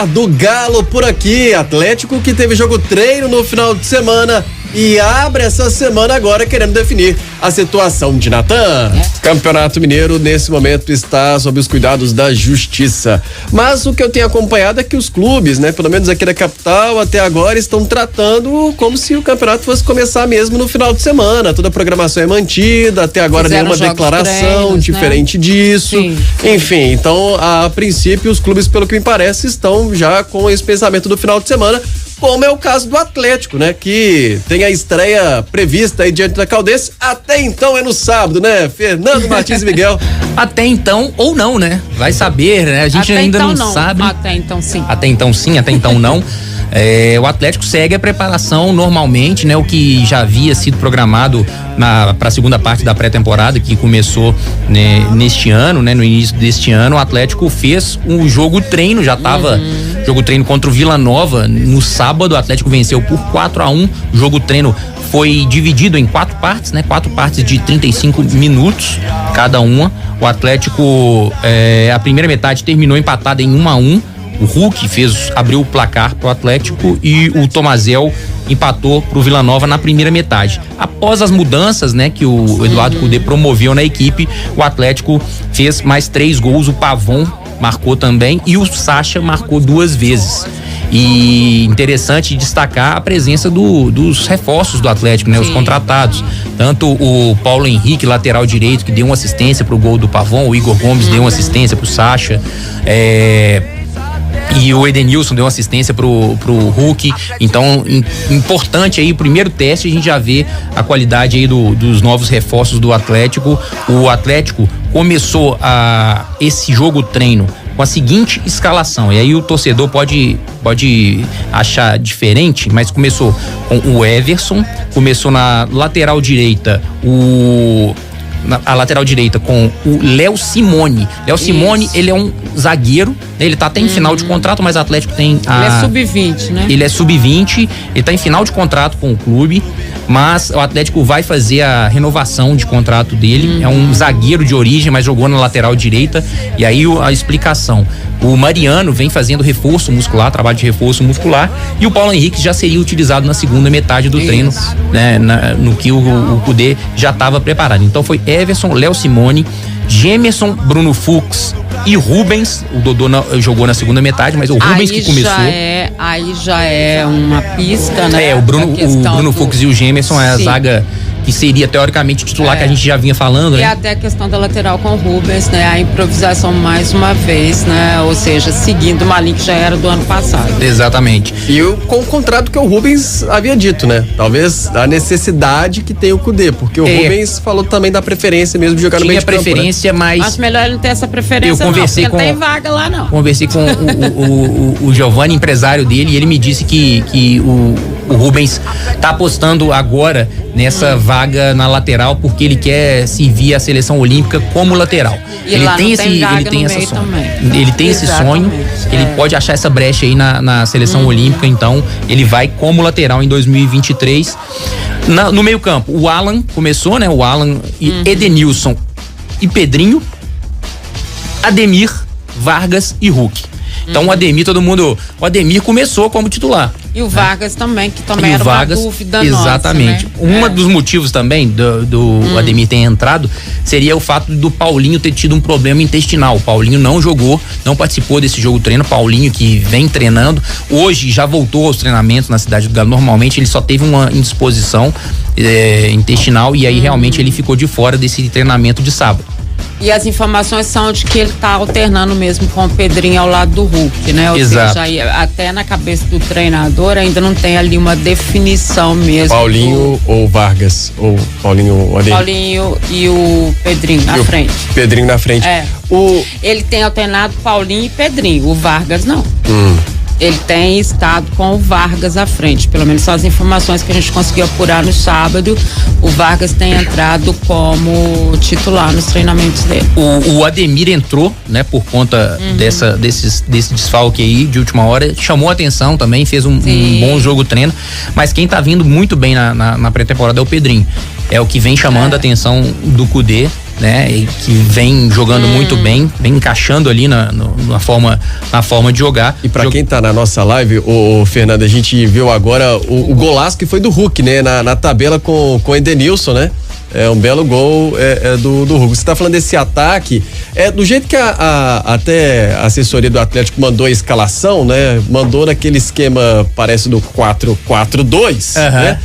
falar do Galo por aqui. Atlético que teve jogo treino no final de semana e abre essa semana agora querendo definir a situação de Natan. Campeonato Mineiro nesse momento está sob os cuidados da Justiça. Mas o que eu tenho acompanhado é que os clubes, né, pelo menos aqui da capital, até agora estão tratando como se o campeonato fosse começar mesmo no final de semana. Toda a programação é mantida, até agora nenhuma declaração diferente disso. Sim. Enfim, então a princípio os clubes, pelo que me parece, estão já com esse pensamento do final de semana, como é o caso do Atlético, né? Que tem a estreia prevista aí diante da Caldense. Até então é no sábado, né? Fernando Martins e Miguel. Até então ou não, né? Vai saber, né? A gente até ainda então não sabe. Até então sim. Até então sim, até então não. O Atlético segue a preparação normalmente, né? O que já havia sido programado para a segunda parte da pré-temporada, que começou, né, neste ano, né? No início deste ano, o Atlético fez um jogo treino, já estava jogo treino contra o Vila Nova no sábado. O Atlético venceu por 4-1. O jogo treino foi dividido em 4 partes, né? 4 partes de 35 minutos cada uma. O Atlético, a primeira metade terminou empatada em 1-1. O Hulk abriu o placar pro Atlético e o Tomazel empatou pro Vila Nova na primeira metade. Após as mudanças, né, que o Eduardo Cudê promoveu na equipe, o Atlético fez mais 3 gols. O Pavon marcou também e o Sacha marcou 2 vezes. E interessante destacar a presença dos reforços do Atlético, né? Os contratados. Tanto o Paulo Henrique, lateral direito, que deu uma assistência pro gol do Pavon, o Igor Gomes deu uma assistência pro Sacha, e o Edenilson deu uma assistência pro Hulk. Então, importante aí, o primeiro teste, a gente já vê a qualidade aí dos novos reforços do Atlético. O Atlético começou esse jogo treino com a seguinte escalação, e aí o torcedor pode achar diferente, mas começou com o Everson, começou na lateral direita a lateral direita com o Léo Simone. Léo Simone, ele é um zagueiro, né? Ele tá até em final de contrato, mas o Atlético tem Ele é sub-20, né? Ele é sub-20, ele tá em final de contrato com o clube, mas o Atlético vai fazer a renovação de contrato dele. É um zagueiro de origem, mas jogou na lateral direita. E aí a explicação: o Mariano vem fazendo reforço muscular, trabalho de reforço muscular, e o Paulo Henrique já seria utilizado na segunda metade do treino, né, no que o Cudê já estava preparado. Então foi Everson, Léo Simone, Gemerson, Bruno Fux e Rubens. O Dodô jogou na segunda metade, mas o Rubens que começou. Aí já é uma pista, né? O Bruno Fux e o Gemerson é a zaga que seria teoricamente titular, que a gente já vinha falando, né? E até a questão da lateral com o Rubens, né? A improvisação mais uma vez, né? Ou seja, seguindo uma linha que já era do ano passado. Exatamente. E com o contrato que o Rubens havia dito, né? Talvez a necessidade que tem o Cudê, porque o Rubens falou também da preferência mesmo de jogar no meio de campo. Tinha preferência, né? Mas acho melhor ele não ter essa preferência, eu conversei não tem vaga lá, não. Conversei com o Giovanni, empresário dele, e ele me disse que o Rubens tá apostando agora nessa vaga na lateral, porque ele quer servir a seleção olímpica como lateral. Ele tem esse sonho. Ele tem esse sonho, ele pode achar essa brecha aí na seleção olímpica, então ele vai como lateral em 2023. No meio-campo, o Alan começou, né? O Alan e Edenilson e Pedrinho, Ademir, Vargas e Hulk. Então o Ademir começou como titular. E o Vargas também, que também era uma dúvida exatamente. nossa, né? Dos motivos também do Ademir ter entrado seria o fato do Paulinho ter tido um problema intestinal. O Paulinho não jogou, não participou desse jogo treino. Paulinho, que vem treinando, hoje já voltou aos treinamentos na Cidade do Galo. Normalmente ele só teve uma indisposição intestinal, e aí realmente ele ficou de fora desse treinamento de sábado. E as informações são de que ele tá alternando mesmo com o Pedrinho ao lado do Hulk, né? Ou Exato. seja, até na cabeça do treinador ainda não tem ali uma definição mesmo. Paulinho ou Vargas? Ou Paulinho ou Ademir? Paulinho e o Pedrinho na frente. Pedrinho na frente. Ele tem alternado Paulinho e Pedrinho, o Vargas não. Ele tem estado com o Vargas à frente, pelo menos são as informações que a gente conseguiu apurar no sábado. O Vargas tem entrado como titular nos treinamentos dele. O Ademir entrou, né, por conta desse desfalque aí de última hora, chamou a atenção também, fez um bom jogo treino, mas quem tá vindo muito bem na pré-temporada é o Pedrinho. É o que vem chamando a atenção do Cudê. né? E que vem jogando muito bem, vem encaixando ali na forma de jogar. E pra quem tá na nossa live, o Fernando, a gente viu agora o golaço que foi do Hulk, né? Na tabela com o Edenilson, né? É um belo gol do Hulk. Você tá falando desse ataque, do jeito que até a assessoria do Atlético mandou a escalação, né? Mandou naquele esquema, parece do 4-4-2, né?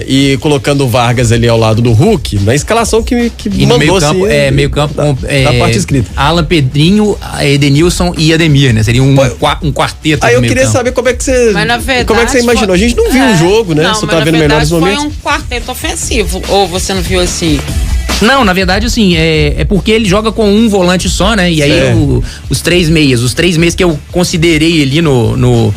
E colocando o Vargas ali ao lado do Hulk, na escalação que e no mandou meio campo, assim, meio campo com da parte escrita. Alan, Pedrinho, Edenilson e Ademir, né? Seria um quarteto. Aí eu queria saber como é que você imaginou. A gente não viu o jogo, né? Você tá vendo melhores momentos. Foi um quarteto ofensivo, ou você não viu assim? Não, na verdade, assim, é porque ele joga com um volante só, né? E aí os três meias que eu considerei ali no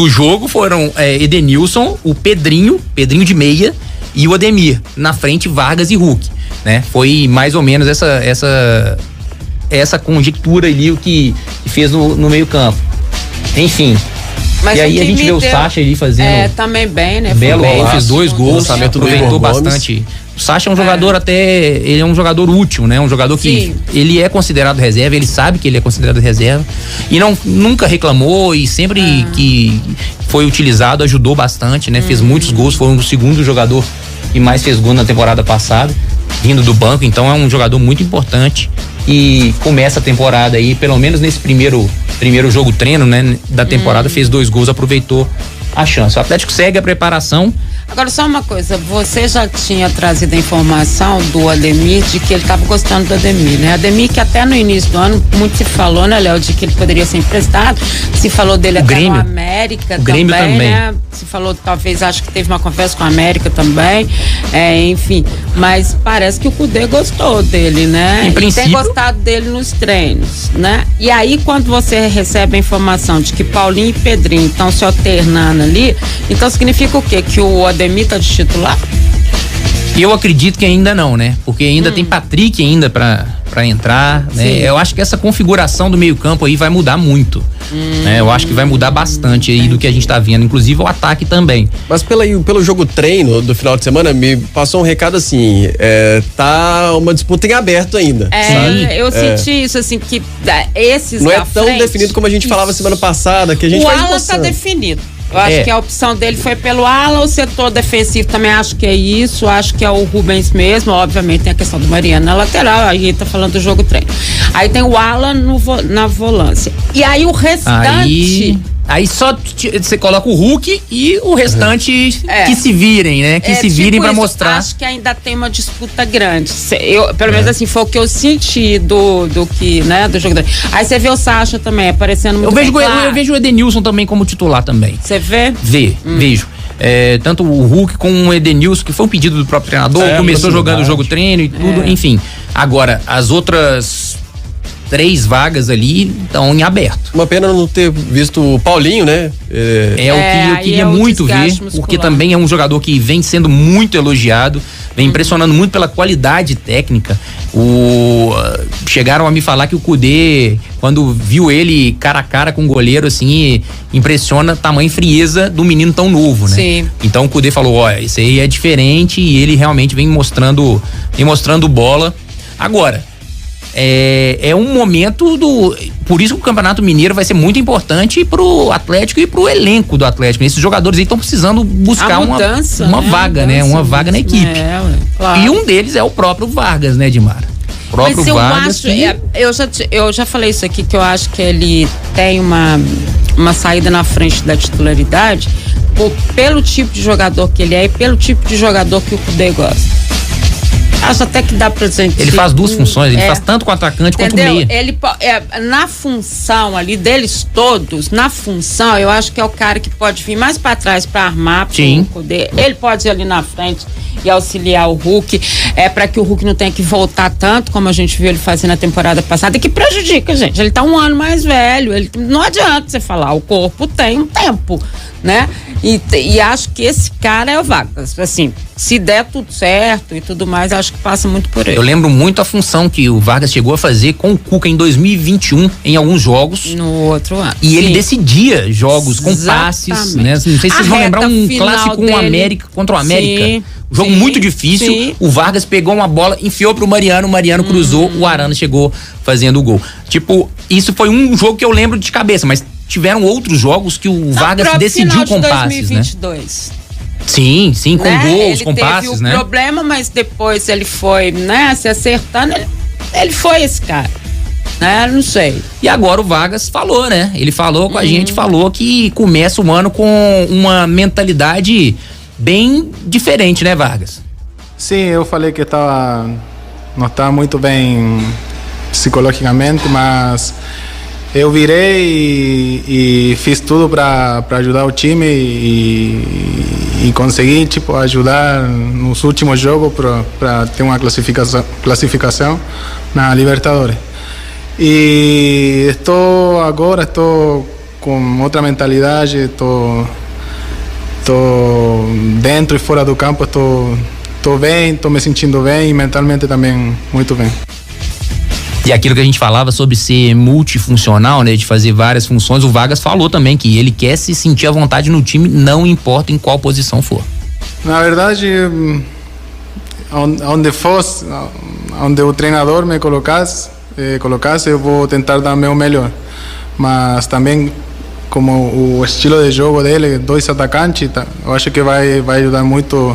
jogo foram Edenilson, o Pedrinho de meia e o Ademir. Na frente, Vargas e Hulk, né? Foi mais ou menos essa conjectura ali o que fez no meio campo. Enfim. Mas e aí a gente vê o Sacha ali fazendo. Também bem, né? Belo gol, fez 2 gols, aproveitou bastante. O Sacha é um jogador ele é um jogador útil, né? Um jogador que ele é considerado reserva, ele sabe que ele é considerado reserva e nunca reclamou e sempre que foi utilizado ajudou bastante, né? Fez muitos gols, foi o segundo jogador que mais fez gol na temporada passada, vindo do banco, então é um jogador muito importante e começa a temporada aí, pelo menos nesse primeiro jogo treino, né? Da temporada, fez 2 gols, aproveitou a chance. O Atlético segue a preparação. Agora, só uma coisa, você já tinha trazido a informação do Ademir de que ele estava gostando do Ademir, né? Ademir que até no início do ano muito se falou, né, Léo, de que ele poderia ser emprestado, se falou dele até no América também, né? Se falou, talvez, acho que teve uma conversa com a América também, enfim, mas parece que o Cudê gostou dele, né? Em princípio, tem gostado dele nos treinos, né? E aí, quando você recebe a informação de que Paulinho e Pedrinho estão se alternando ali, então significa o quê? Que o Ademir tá de titular? Eu acredito que ainda não, né? Porque ainda tem Patrick ainda pra entrar, né? Eu acho que essa configuração do meio campo aí vai mudar muito, né? Eu acho que vai mudar bastante aí do que a gente tá vendo, inclusive o ataque também. Mas pelo jogo treino do final de semana, me passou um recado assim, tá uma disputa em aberto ainda. Eu senti isso, assim, que esses não é tão definido como a gente falava semana passada, que a gente faz Alan tá definido. Eu acho que a opção dele foi pelo Alan, o setor defensivo também acho que é isso, acho que é o Rubens mesmo, obviamente tem a questão do Mariano na lateral, aí tá falando do jogo treino. Aí tem o Alan na volância. E aí o restante... Aí só você coloca o Hulk e o restante que se virem, né? Que se virem pra mostrar. Acho que ainda tem uma disputa grande. Pelo menos assim, foi o que eu senti do jogo. Aí você vê o Sacha também aparecendo muito bem. Eu vejo o Edenilson também como titular também. Você vê? Vejo. Tanto o Hulk como o Edenilson, que foi um pedido do próprio treinador, começou jogando o jogo treino e tudo, enfim. Agora, as outras 3 vagas ali estão em aberto. Uma pena não ter visto o Paulinho, né? O que eu queria muito ver, muscular. Porque também é um jogador que vem sendo muito elogiado, vem impressionando muito pela qualidade técnica. Chegaram a me falar que o Cudê, quando viu ele cara a cara com o goleiro, assim, impressiona a tamanho frieza do menino tão novo, né? Sim. Então o Cudê falou, isso aí é diferente e ele realmente vem mostrando bola. Agora, é um momento por isso que o Campeonato Mineiro vai ser muito importante pro Atlético e pro elenco do Atlético. Esses jogadores aí estão precisando buscar uma vaga, né? Uma vaga na equipe. Claro. E um deles é o próprio Vargas, né, Edmar? Mas eu já falei isso aqui, que eu acho que ele tem uma saída na frente da titularidade pelo tipo de jogador que ele é e pelo tipo de jogador que o Cudê gosta. Acho até que dá pra gente. Ele faz 2 funções, ele faz tanto com o atacante quanto o meia. Ele, na função ali deles todos, eu acho que é o cara que pode vir mais pra trás pra armar pro Cudê. Ele pode ir ali na frente e auxiliar o Hulk, pra que o Hulk não tenha que voltar tanto, como a gente viu ele fazer na temporada passada, e que prejudica, gente. Ele tá 1 ano mais velho, não adianta você falar, o corpo tem um tempo, né? E acho que esse cara é o Vargas. Assim, se der tudo certo e tudo mais, acho que passa muito por ele. Eu lembro muito a função que o Vargas chegou a fazer com o Cuca em 2021, em alguns jogos. No outro ano. E ele decidia jogos com passes, né? Não sei se vocês vão lembrar um clássico com o América, contra o América. Sim, um jogo muito difícil. Sim. O Vargas pegou uma bola, enfiou pro Mariano, o Mariano cruzou, o Arana chegou fazendo o gol. Tipo, isso foi um jogo que eu lembro de cabeça, mas tiveram outros jogos que o Vargas decidiu com passes, 2022. né? Sim, com gols, com passes, ele teve né? problema, mas depois ele foi, né, se acertando, ele foi esse cara, né, não sei. E agora o Vargas falou, né? Ele falou com a gente, falou que começa o ano com uma mentalidade bem diferente, né, Vargas? Sim, eu falei que não estava muito bem psicologicamente, mas eu virei e fiz tudo para ajudar o time e consegui, tipo, ajudar nos últimos jogos para ter uma classificação na Libertadores. E estou com outra mentalidade, estou dentro e fora do campo, estou bem, estou me sentindo bem e mentalmente também muito bem. E aquilo que a gente falava sobre ser multifuncional, né, de fazer várias funções, o Vargas falou também que ele quer se sentir à vontade no time, não importa em qual posição for. Na verdade, onde o treinador me colocasse, eu vou tentar dar o meu melhor. Mas também, como o estilo de jogo dele, 2 atacantes, eu acho que vai ajudar muito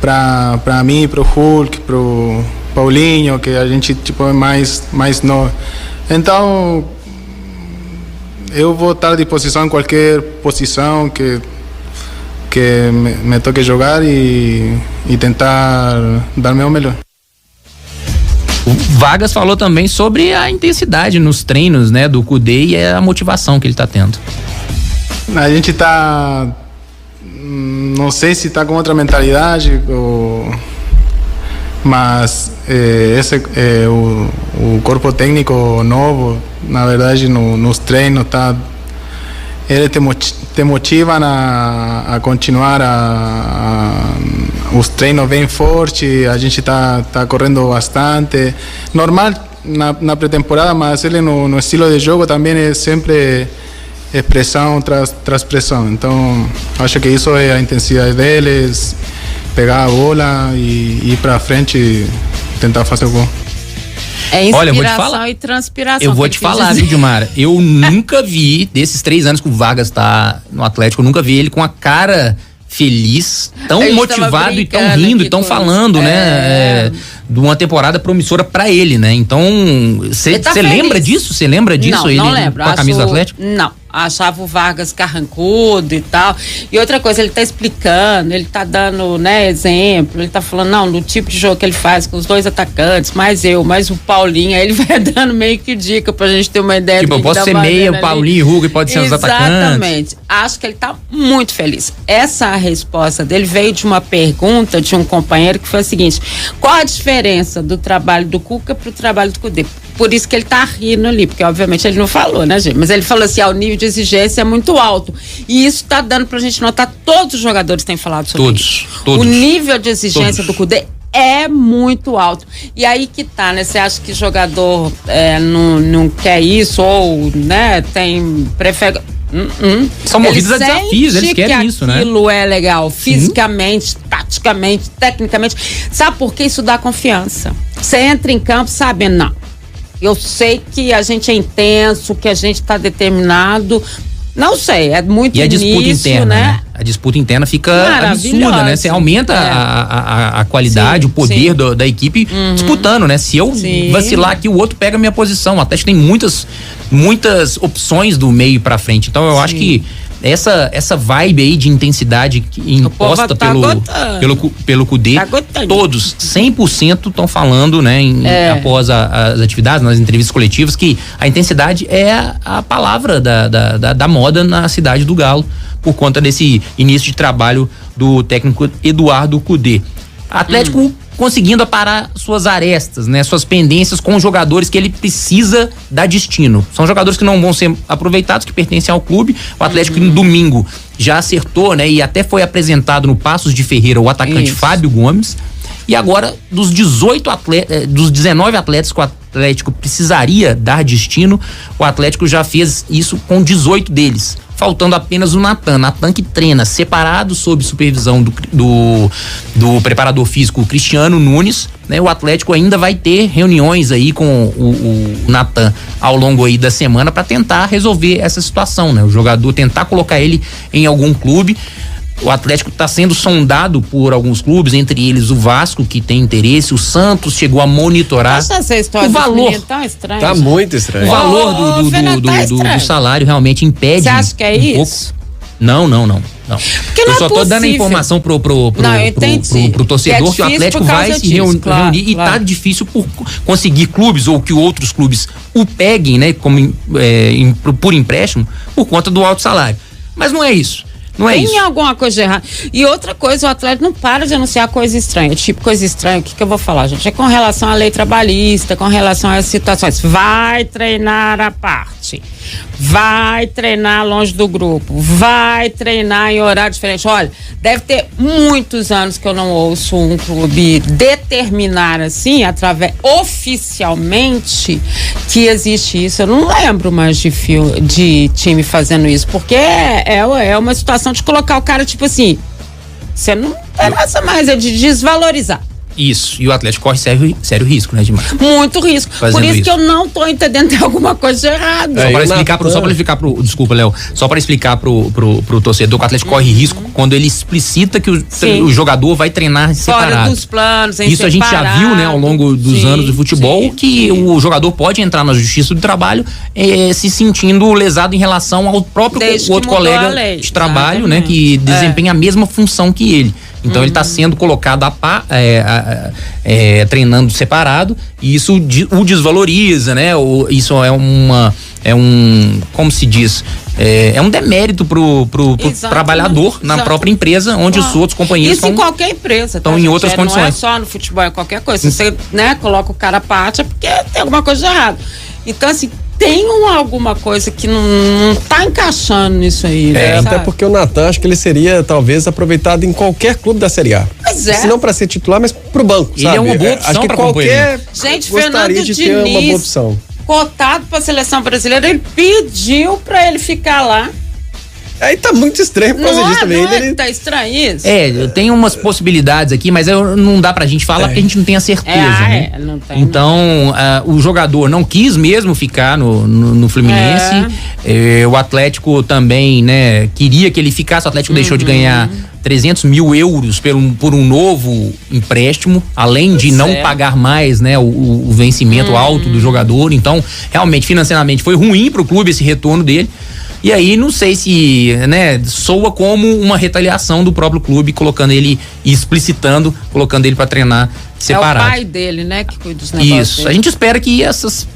para mim, para o Hulk, para o Paulinho, que a gente tipo é mais novo. Então eu vou estar à disposição em qualquer posição que me toque jogar e tentar dar meu melhor. O Vargas falou também sobre a intensidade nos treinos, né, do Kudê e a motivação que ele está tendo. A gente está, não sei se está com outra mentalidade mas o corpo técnico novo, na verdade, nos treinos ele te motiva a continuar os treinos bem fortes. A gente está correndo bastante, normal na pré-temporada, mas ele no estilo de jogo também é sempre pressão tras pressão. Então acho que isso é a intensidade deles, pegar a bola e ir para frente e tentar fazer o gol. É inspiração e transpiração. Eu vou te falar, viu, Dilmara? Eu nunca vi, desses 3 anos que o Vargas tá no Atlético, eu nunca vi ele com a cara feliz, tão motivado e tão rindo e tão falando, né? De uma temporada promissora pra ele, né? Então, você lembra disso? Você lembra disso? Não lembro. Com a camisa do Atlético? Não. Achava o Vargas carrancudo e tal. E outra coisa, ele tá explicando, ele tá dando, né, exemplo, ele tá falando, não, no tipo de jogo que ele faz com os 2 atacantes, mais o Paulinho, aí ele vai dando meio que dica pra gente ter uma ideia. Tipo, eu posso ser meia, o Paulinho e o Hugo pode ser os atacantes. Exatamente. Acho que ele tá muito feliz. Essa resposta dele veio de uma pergunta de um companheiro que foi a seguinte: qual a diferença do trabalho do Cuca pro trabalho do Kudê? Por isso que ele tá rindo ali, porque obviamente ele não falou, né, gente? Mas ele falou assim, o nível de exigência é muito alto. E isso tá dando pra gente notar, todos os jogadores têm falado sobre isso. Todos. O nível de exigência do Kudê é muito alto. E aí que tá, né? Você acha que jogador não quer isso ou, né, prefere... São movidos a desafios, eles querem isso, né? Aquilo é legal, fisicamente, taticamente, tecnicamente. Sabe por que isso dá confiança? Você entra em campo sabendo, não. Eu sei que a gente é intenso, que a gente está determinado. Não sei, é muito E a disputa interna, né? A disputa interna fica absurda, né? Você aumenta a qualidade, o poder da equipe disputando, né? Se eu vacilar aqui, o outro pega a minha posição. Até que tem muitas opções do meio pra frente. Então eu acho que essa vibe aí de intensidade imposta pelo Kudê, todos 100% estão falando, né, após as atividades, nas entrevistas coletivas, que a intensidade é a palavra da moda na cidade do Galo, por conta desse início de trabalho do técnico Eduardo Kudê. Atlético conseguindo aparar suas arestas, né? Suas pendências com os jogadores que ele precisa dar destino. São jogadores que não vão ser aproveitados, que pertencem ao clube. O Atlético no domingo já acertou, né? E até foi apresentado no Passos de Ferreira o atacante Fábio Gomes. E agora, dos 19 atletas que o Atlético precisaria dar destino, o Atlético já fez isso com 18 deles. Faltando apenas o Natan que treina separado sob supervisão do preparador físico Cristiano Nunes, né? O Atlético ainda vai ter reuniões aí com o Natan ao longo aí da semana para tentar resolver essa situação, né? O jogador tentar colocar ele em algum clube. O Atlético está sendo sondado por alguns clubes, entre eles o Vasco, que tem interesse, o Santos chegou a monitorar. Acha essa história o valor tão estranho. Tá muito estranho. O valor do salário realmente impede. Você acha que é isso? Não. Porque não eu só tô dando a informação pro torcedor que o Atlético vai se reunir e tá difícil por conseguir clubes ou que outros clubes o peguem, né, como por empréstimo, por conta do alto salário. Mas não é isso. Não é isso. Tem alguma coisa de errado. E outra coisa, o Atlético não para de anunciar coisa estranha. Tipo, coisa estranha, o que eu vou falar, gente? É com relação à lei trabalhista, com relação às situações. Vai treinar à parte. Vai treinar longe do grupo. Vai treinar em horário diferente. Olha, deve ter muitos anos que eu não ouço um clube determinar assim, oficialmente, que existe isso. Eu não lembro mais de time fazendo isso, porque é uma situação de colocar o cara, tipo assim, você não interessa mais, é de desvalorizar. Isso, e o Atlético corre sério risco, né, Dimar? Muito risco. Por isso que eu não tô entendendo, tem alguma coisa de errado. Desculpa, Léo, só para explicar pro torcedor que o Atlético corre risco quando ele explicita que o jogador vai treinar separado. Fora dos planos, em isso separado. A gente já viu, né, ao longo dos anos de futebol, que o jogador pode entrar na justiça do trabalho se sentindo lesado em relação ao próprio outro colega de trabalho, né, que desempenha a mesma função que ele. Então ele está sendo colocado treinando separado, e isso o desvaloriza, né? Isso como se diz, é um demérito pro trabalhador na própria empresa, onde os outros companheiros isso em qualquer empresa, estão em outras condições. Não é só no futebol, é qualquer coisa. Se você, né, coloca o cara à parte, é porque tem alguma coisa de errado. Então, assim, tem alguma coisa que não tá encaixando nisso aí, né? Até porque o Natan, acho que ele seria talvez aproveitado em qualquer clube da Série A. Pois é. Se não para ser titular, mas pro banco, ele é uma boa opção. Acho que qualquer gente, gostaria Fernando de ter uma boa opção. Cotado pra seleção brasileira, ele pediu pra ele ficar lá. Aí tá muito estranho por causa disso também. Tá estranho isso? Tem umas possibilidades aqui, mas não dá pra gente falar porque a gente não tem a certeza, né? Não tem. Então, o jogador não quis mesmo ficar no Fluminense. O Atlético também, né, queria que ele ficasse. O Atlético deixou de ganhar 300 mil euros por um novo empréstimo, além de não pagar mais, né, o vencimento alto do jogador. Então, realmente, financeiramente, foi ruim pro clube esse retorno dele. E aí, não sei se, né, soa como uma retaliação do próprio clube, colocando ele, explicitando, colocando ele para treinar separado. É o pai dele, né, que cuida dos negócios. Isso. Dele. A gente espera que essa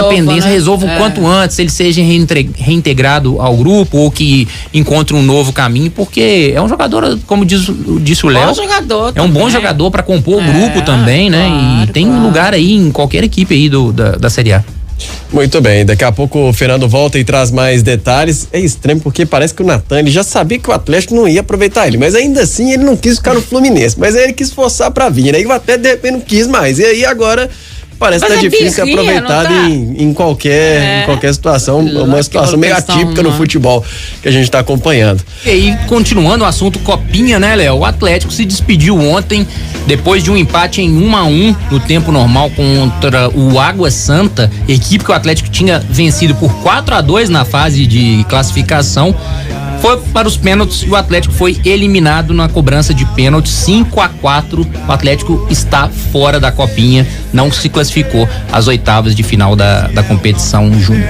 pendência resolva o quanto antes, ele seja reintegrado ao grupo ou que encontre um novo caminho, porque é um jogador, como disse o Léo, é um bom jogador para compor o grupo também, né? Claro, e tem lugar aí em qualquer equipe aí da Série A. Muito bem, daqui a pouco o Fernando volta e traz mais detalhes. É estranho porque parece que o Natan, ele já sabia que o Atlético não ia aproveitar ele, mas ainda assim ele não quis ficar no Fluminense, mas aí ele quis forçar pra vir, né? E o Atlético de repente não quis mais, e aí agora parece que tá difícil ser aproveitado em qualquer situação, uma situação meio atípica no futebol que a gente tá acompanhando. E aí, continuando o assunto Copinha, né, Léo? O Atlético se despediu ontem, depois de um empate em 1-1 no tempo normal contra o Água Santa, equipe que o Atlético tinha vencido por 4-2 na fase de classificação. Foi para os pênaltis e o Atlético foi eliminado na cobrança de pênaltis, 5-4. O Atlético está fora da Copinha, não se classificou às oitavas de final da competição júnior.